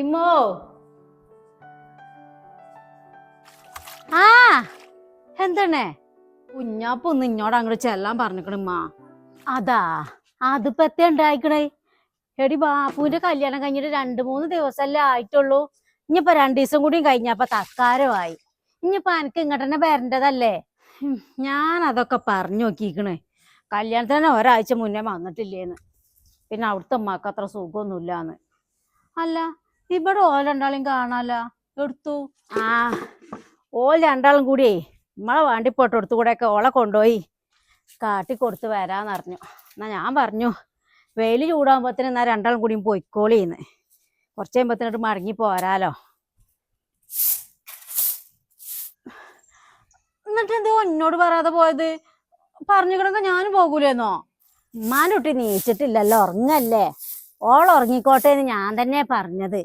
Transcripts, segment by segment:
ഇമ്മോ ആ എന്താണ് കുഞ്ഞാപ്പൊന്ന് ഇഞ്ഞോട് അങ്ങോട്ട് ചെല്ലാൻ പറഞ്ഞിക്കണമ്മ. അതാ അതിപ്പോ എത്ര ഉണ്ടായിക്കണേ. എടി ബാപ്പുവിന്റെ കല്യാണം കഴിഞ്ഞിട്ട് 2-3 ദിവസമല്ലേ ആയിട്ടുള്ളൂ. ഇനിയിപ്പൊ 2 ദിവസം കൂടിയും കഴിഞ്ഞപ്പോ തക്കാരമായി. ഇനിയിപ്പൊ എനിക്ക് ഇങ്ങോട്ട് തന്നെ വരേണ്ടതല്ലേ. ഞാൻ അതൊക്കെ പറഞ്ഞു നോക്കിക്കണേ. കല്യാണത്തിന് ഒരാഴ്ച മുന്നേ വന്നിട്ടില്ലേന്ന്. പിന്നെ അവിടുത്തെ അമ്മക്ക് അത്ര സുഖമൊന്നുമില്ലാന്ന്. അല്ല ഇവിടെ ഓൾ രണ്ടാളും കാണാല എടുത്തു. ആ ഓൾ രണ്ടാളും കൂടിയേ നമ്മളെ വാണ്ടിപ്പോട്ടെടുത്തു കൂടെയൊക്കെ ഓളെ കൊണ്ടുപോയി കാട്ടിക്കൊടുത്ത് വരാന്നറിഞ്ഞു. എന്നാ ഞാൻ പറഞ്ഞു വെയിൽ ചൂടാകുമ്പോഴത്തേന് എന്നാ രണ്ടാളും കൂടിയും പൊയ്ക്കോളിന്ന്. കുറച്ച് കഴിയുമ്പോഴത്തേനോട്ട് മടങ്ങി പോരാലോ. എന്നിട്ട് എന്തോ എന്നോട് പറയാതെ പോയത്? പറഞ്ഞു കിടക്ക ഞാനും പോകൂലെന്നോ? ഉമ്മാൻ്റെ കുട്ടി നീച്ചിട്ടില്ലല്ലോ, ഉറങ്ങല്ലേ. ഓൾ ഉറങ്ങിക്കോട്ടേന്ന് ഞാൻ തന്നെ പറഞ്ഞത്.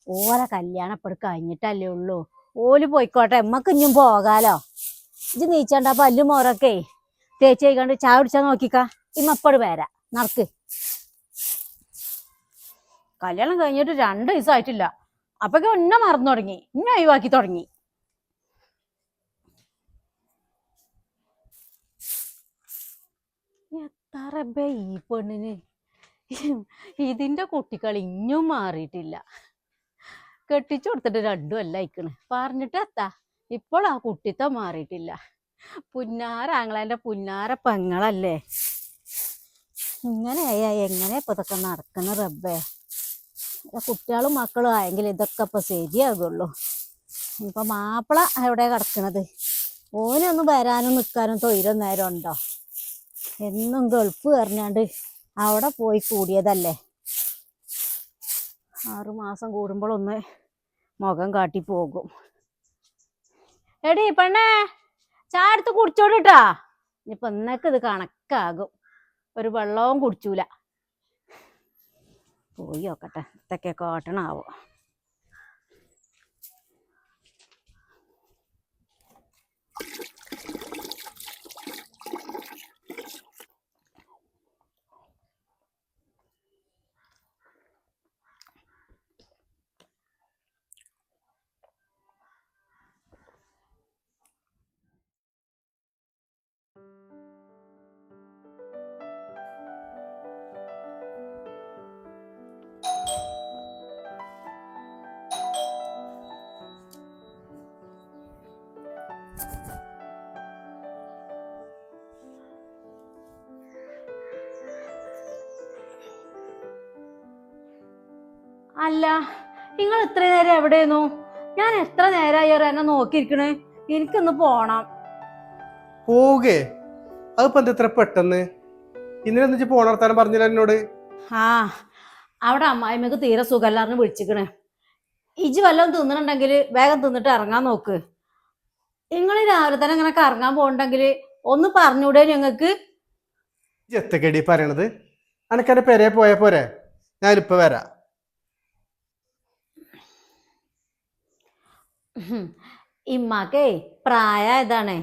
ഓലെ കല്യാണം ഇപ്പഴ് കഴിഞ്ഞിട്ടല്ലേ ഉള്ളൂ. ഓല് പോയിക്കോട്ടെ, എമ്മക്ക് ഇഞ്ഞും പോകാലോ. ഇത് നീച്ചണ്ട പല്ലും മോറൊക്കെ തേച്ച് കഴിക്കാണ്ട് ചായ കുടിച്ചാൽ നോക്കിക്ക. ഇമ്മപ്പട് വരാ നടക്ക്. കല്യാണം കഴിഞ്ഞിട്ട് 2 ദിവസമായിട്ടില്ല, അപ്പൊക്കെ എന്നെ മറന്നു തുടങ്ങി, എന്നെ ഒഴിവാക്കി തുടങ്ങി. എത്ര ഈ പെണ്ണിന് ഇതിന്റെ കുട്ടികൾ ഇഞ്ഞും മാറിയിട്ടില്ല. കെട്ടിച്ചു കൊടുത്തിട്ട് 2 കൊല്ലം ആയിക്കണ്. പറഞ്ഞിട്ട് എത്താ ഇപ്പോൾ ആ കുട്ടിത്തം മാറിയിട്ടില്ല. പുന്നാര ആങ്ങളെന്റെ പുന്നാര പെങ്ങളല്ലേ. ഇങ്ങനെയാ എങ്ങനെ ഇപ്പൊ ഇതൊക്കെ നടക്കുന്ന റബ്ബേ. കുട്ടികളും മക്കളും ആയെങ്കിൽ ഇതൊക്കെ ഇപ്പൊ ശരിയാകുള്ളൂ. ഇപ്പൊ മാപ്പിള എവിടെ കിടക്കണത്? ഓനൊന്നും വരാനും നിൽക്കാനും തൊയിലും നേരം ഉണ്ടോ? എന്നും ഗൾഫ് എറിഞ്ഞാണ്ട് അവിടെ പോയി കൂടിയതല്ലേ. 6 മാസം കൂടുമ്പോഴൊന്ന് മുഖം കാട്ടി പോകും. എടി പെണ്ണേ ചായ എടുത്ത് കുടിച്ചോടിട്ടാ. ഇനിയിപ്പൊ ഇന്നൊക്കെ ഇത് കണക്കാകും. ഒരു വെള്ളവും കുടിച്ചൂല. പോയി നോക്കട്ടെ ഇതൊക്കെ കാട്ടണാവോ. അല്ല നിങ്ങൾ ഇത്ര നേരം എവിടെയായിരുന്നു? ഞാൻ എത്ര നേരമായി എന്നെ നോക്കിയിരിക്കണേ. എനിക്കൊന്ന് പോണം. പോകേ അതിപ്പോ എന്താ ഇത്ര പെട്ടെന്ന്? ഇന്നലെ ഒന്നിച്ച് പോണർത്താനം പറഞ്ഞില്ല എന്നോട്. ആ അവിടെ അമ്മായിമ്മക്ക് തീരെ സുഖല്ലാറിന് വിളിച്ചിക്കണേ. ഇജ് വല്ലതും തിന്നണുണ്ടെങ്കിൽ വേഗം തിന്നിട്ട് ഇറങ്ങാൻ നോക്ക്. നിങ്ങൾ രാവിലെ തന്നെ ഇങ്ങനെ കറങ്ങാൻ പോകണ്ടെങ്കിൽ ഒന്ന് പറഞ്ഞൂടെ ഞങ്ങക്ക്? എത്തക്കേടി പറയണത്? അനക്കെന്റെ പെരേ പോയാ പോരെ? ഞാനിപ്പോ വരാം. ഇമ്മാക്കേ പ്രായമായതാണേ.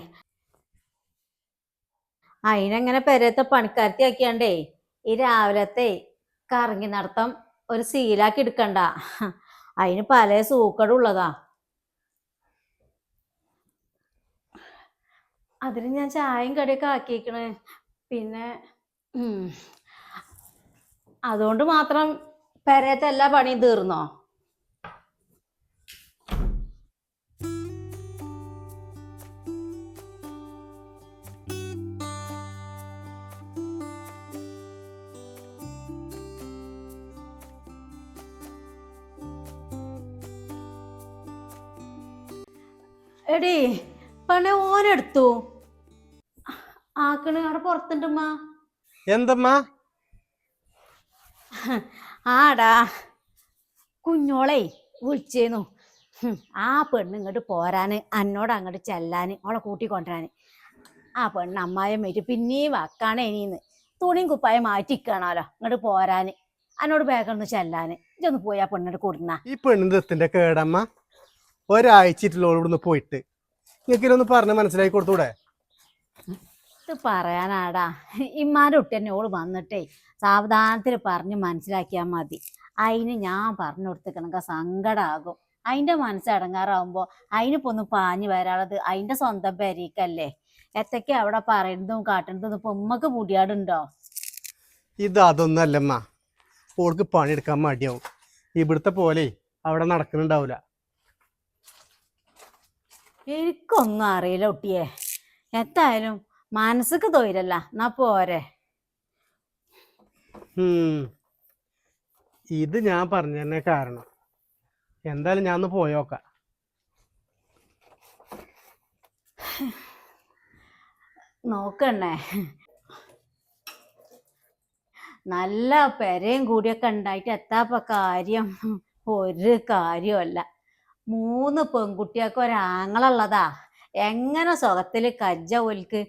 അതിനെങ്ങനെ പെരയത്തെ പണിക്കാരത്തി ആക്കിയാണ്ടേ ഈ രാവിലത്തെ കറങ്ങി നടത്തം ഒരു സീലാക്കി എടുക്കണ്ട. അതിന് പല സൂക്കടും ഉള്ളതാ. അതിന് ഞാൻ ചായയും കടിയൊക്കെ ആക്കിയേക്കണ്. പിന്നെ അതുകൊണ്ട് മാത്രം പെരയത്തെ എല്ലാ പണിയും തീർന്നോ? എടി പണ ഓനെടുത്തു ആക്കണ് അവിടെ പുറത്തുണ്ടമ്മ. എന്തമ്മാ? ആടാ കുഞ്ഞോളെ വിളിച്ചേന്നു. ആ പെണ്ണ് ഇങ്ങോട്ട് പോരാന്, എന്നോട് അങ്ങോട്ട് ചെല്ലാന്, ഓളെ കൂട്ടിക്കൊണ്ടുവരാന്. ആ പെണ്ണ് അമ്മായിമ്മേറ്റ് പിന്നെയും വക്കാണേനീന്ന് തുണിയും കുപ്പായം മാറ്റിക്കാണാലോ ഇങ്ങോട്ട് പോരാന്. എന്നോട് വേഗം ചെല്ലാന്. ഇതൊന്ന് പോയി ആ പെണ്ണിട്ട് കൊടുന്ന. ഈ പെണ്ണിന്റെ എത്തിന്റെ കേടമ്മ. ഒരാഴ്ചയിട്ടുള്ള ഇവിടുന്ന് പോയിട്ട് ഇങ്ങക്കിലൊന്ന് പറഞ്ഞ് മനസ്സിലാക്കി കൊടുത്തൂടെ? ഇത് പറയാനാടാ, ഇമ്മാൻ്റെ കുട്ടി തന്നെ ഓള് വന്നിട്ടേ സാവധാനത്തിൽ പറഞ്ഞ് മനസ്സിലാക്കിയാൽ മതി. അതിന് ഞാൻ പറഞ്ഞു കൊടുത്തിക്കണെങ്കിൽ സങ്കടാകും. അതിന്റെ മനസ്സ് ഇടങ്ങാറാവുമ്പോ അതിനിപ്പോ ഒന്ന് പാഞ്ഞു വരാളത് അതിന്റെ സ്വന്തം പെരീക്കല്ലേ. എത്തൊക്കെ അവിടെ പറയുന്നതും കാട്ടുന്നതും ഇപ്പൊ ഉമ്മക്ക് മുടിയാടുണ്ടോ? ഇത് അതൊന്നും അല്ലമ്മ, ഓൾക്ക് പണിയെടുക്കാൻ മടിയാവും. ഇവിടുത്തെ പോലെ അവിടെ നടക്കുന്നുണ്ടാവില്ല. എനിക്കൊന്നും അറിയില്ല കുട്ടിയെ. എത്തായാലും മനസ്സക്ക് തൊയിരല്ല എന്നാ പോരെ. ഇത് ഞാൻ പറഞ്ഞു തന്നെ കാരണം. എന്തായാലും ഞാൻ ഒന്ന് പോയോക്കാം. നോക്കണ്ണേ, നല്ല പെരയും കൂടിയൊക്കെ ഉണ്ടായിട്ട് എത്താപ്പ കാര്യം? ഒരു കാര്യമല്ല. 3 പെൺകുട്ടികൾക്ക് ഒരാങ്ങളുള്ളതാ. എങ്ങനെ സുഖത്തില് കജ്ജ ഓൽക്ക്.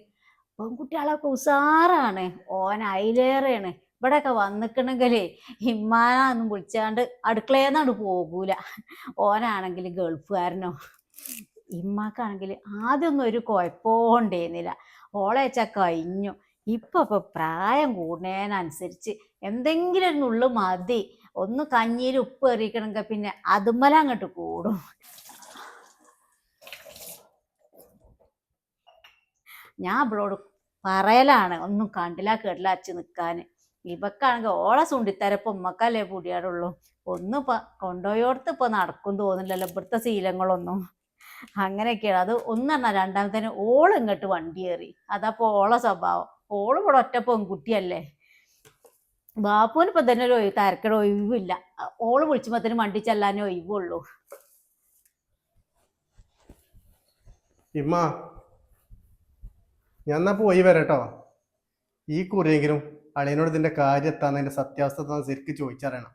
പെൺകുട്ടികളൊക്കെ ഉസാറാണ്. ഓൻ അയിലേറെയാണ്. ഇവിടെയൊക്കെ വന്നിക്കണെങ്കിലേ ഇമ്മാനൊന്നും വിളിച്ചാണ്ട് അടുക്കളേന്നാണ്ട് പോകൂല. ഓനാണെങ്കിൽ ഗൾഫുകാരനോ. ഇമ്മാക്കാണെങ്കിൽ ആദ്യമൊന്നും ഒരു കുഴപ്പമുണ്ടേന്നില്ല. ഓളേച്ച കഴിഞ്ഞു. ഇപ്പൊ പ്രായം കൂടുന്നതിനനുസരിച്ച് എന്തെങ്കിലും ഒരു നുള്ളു മതി. ഒന്ന് കഞ്ഞിയിൽ ഉപ്പ് എറിയിക്കണമെങ്കിൽ പിന്നെ അതുമ്മല അങ്ങോട്ട് കൂടും. ഞാൻ അവളോട് പറയലാണ് ഒന്നും കണ്ടില്ല കേട്ടില്ല അച്ഛ നിൽക്കാൻ. ഇവക്കാണെങ്കിൽ ഓളെ സുണ്ടിത്തരപ്പം ഉമ്മക്കല്ലേ പുടിയാടുള്ളൂ. ഒന്നും കൊണ്ടുപോയോടത്ത് ഇപ്പൊ നടക്കും തോന്നില്ലല്ലോ ഇവിടുത്തെ ശീലങ്ങളൊന്നും. അങ്ങനെയൊക്കെയാണ്. അത് ഒന്നെണ്ണ രണ്ടാമത്തേന് ഓള് ഇങ്ങോട്ട് വണ്ടി കയറി. അതപ്പോ ഓളെ സ്വഭാവം. ഓള് ഇവിടെ ഒറ്റ പെൺകുട്ടിയല്ലേ. ബാപ്പുവിന് ഇപ്പൊ തന്നെ ഒരു തരക്കട ഒഴിവില്ല. ഓള് വിളിച്ചുമ്പത്തിന് വണ്ടി ചെല്ലാനേ ഒഴിവുള്ളൂ. ഇമ്മ, ഞാൻ എന്നാ പോയി വരട്ടോ. ഈ കുറിയെങ്കിലും അളിയനോട് ഇതിന്റെ കാര്യം എത്താന്ന്, അതിന്റെ സത്യാവസ്ഥ എത്താന്ന് ശരിക്കും ചോദിച്ചറിയണം.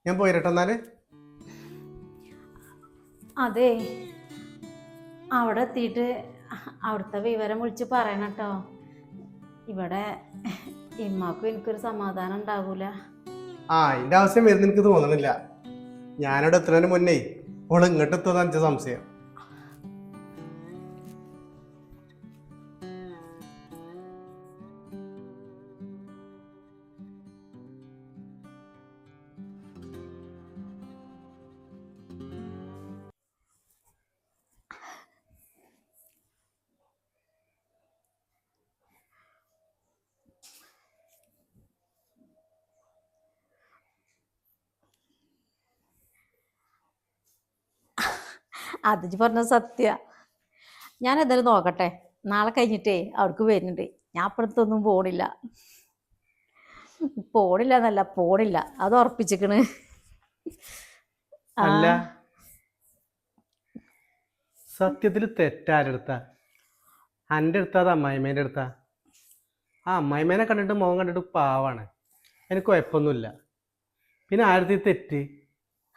ഞാൻ പോയി വരട്ടെ എന്നാല്. അതെ, അവിടെ എത്തിയിട്ട് അവിടുത്തെ വിവരം വിളിച്ച് പറയണം കേട്ടോ. ഇവിടെ ഇമ്മാക്കും എനിക്കൊരു സമാധാനം ഉണ്ടാവൂല. അതിന്റെ ആവശ്യം വരുന്ന എനിക്ക് തോന്നുന്നില്ല. ഞാനിവിടെ എത്തുന്നതിന് മുന്നേ ഓള് ഇങ്ങോട്ട് എത്തുമെന്ന് എനിക്ക് സംശയം. അത് പറഞ്ഞ സത്യ. ഞാൻ എന്തായാലും നോക്കട്ടെ. നാളെ കഴിഞ്ഞിട്ടേ അവിടേക്ക് വരുന്നുണ്ട്. ഞാൻ അപ്പുറത്തൊന്നും പോണില്ല. എന്നല്ല പോണില്ല, അത് ഉറപ്പിച്ചിക്കണ്. അല്ല, സത്യത്തിൽ തെറ്റാരെടുത്ത? എൻ്റെ അടുത്താ അത് അമ്മായിമ്മേൻ്റെ അടുത്താ? ആ അമ്മായിമ്മേനെ കണ്ടിട്ട് മോൻ കണ്ടിട്ട് പാവാണ്, എനിക്ക് കുഴപ്പമൊന്നുമില്ല. പിന്നെ ആരത്തി തെറ്റ്?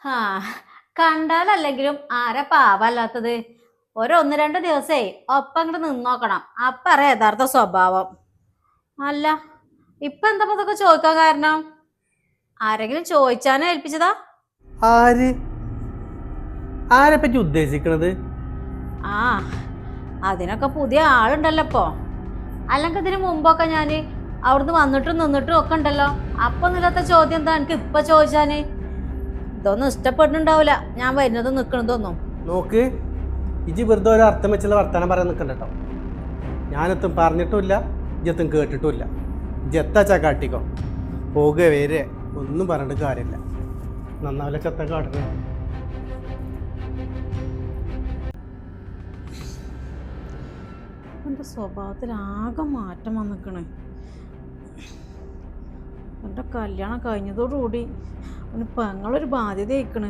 ആ കണ്ടാലല്ലെങ്കിലും ആരാ പാവല്ലാത്തത്? 1-2 ദിവസേ ഒപ്പം അങ്ങോട്ട് നിന്നോക്കണം. അപ്പറ യഥാർത്ഥ സ്വഭാവം. അല്ല, ഇപ്പൊ എന്താ ഇതൊക്കെ ചോദിക്കാൻ കാരണം? ആരെങ്കിലും ചോദിച്ചാനോ ഏൽപ്പിച്ചതാ? ആര്? ആരെ പറ്റി ഉദ്ദേശിക്കണത്? ആ അതിനൊക്കെ പുതിയ ആളുണ്ടല്ലോ ഇപ്പൊ. അല്ലെങ്കിൽ ഇതിന് മുമ്പൊക്കെ ഞാന് അവിടുന്ന് വന്നിട്ടും നിന്നിട്ടും ഒക്കെ ഉണ്ടല്ലോ. അപ്പൊ നില്ലാത്ത ചോദ്യം എന്താ എനിക്ക് ഇപ്പൊ ചോദിച്ചാന്? ഇതൊന്നും ഇഷ്ടപ്പെടുന്നുണ്ടാവില്ല ഞാൻ വരുന്നതും നിക്കണതൊന്നും. നോക്ക്, ഇജി വെറുതെ ഒരു അർത്ഥം വെച്ചുള്ള വർത്തമാനം പറയാൻ നിൽക്കണ്ട കേട്ടോ. ഞാനെത്തും പറഞ്ഞിട്ടുമില്ല, ഇജെത്തും കേട്ടിട്ടുമില്ല. ഇജെത്താച്ചാ കാട്ടിക്കോ. പോകുക വരെ ഒന്നും പറഞ്ഞിട്ട് കാര്യമില്ല. നന്നാവില്ല ചത്ത കാട്ടണേ. എൻ്റെ സ്വഭാവത്തിൽ ആകെ മാറ്റം വന്നിക്കണേ. എൻ്റെ കല്യാണം കഴിഞ്ഞതോടുകൂടി അവന് പെങ്ങളൊരു ബാധ്യത ആയിക്കണ്.